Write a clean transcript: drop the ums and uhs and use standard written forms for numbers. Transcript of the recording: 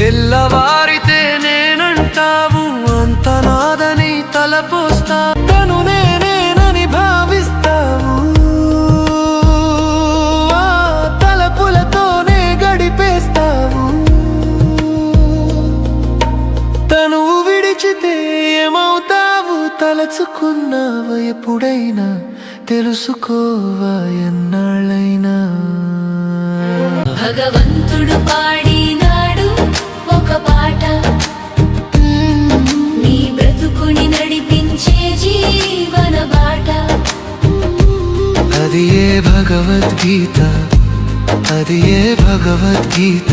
తెల్లవారితే నేనంటావు అంత నాదని తలపోస్తా తను నేనేనని భావిస్తావు తలపులతోనే గడిపేస్తావు తను విడిచితే ఏమవుతావు తలచుకున్నావు ఎప్పుడైనా తెలుసుకోవా ఎన్నాళ్ళైనా భగవంతుడు పాడినాడు ఒక పాట నీ బ్రతుకుని నడిపించే జీవన బాట అది ఏ భగవద్గీత అది ఏ భగవద్గీత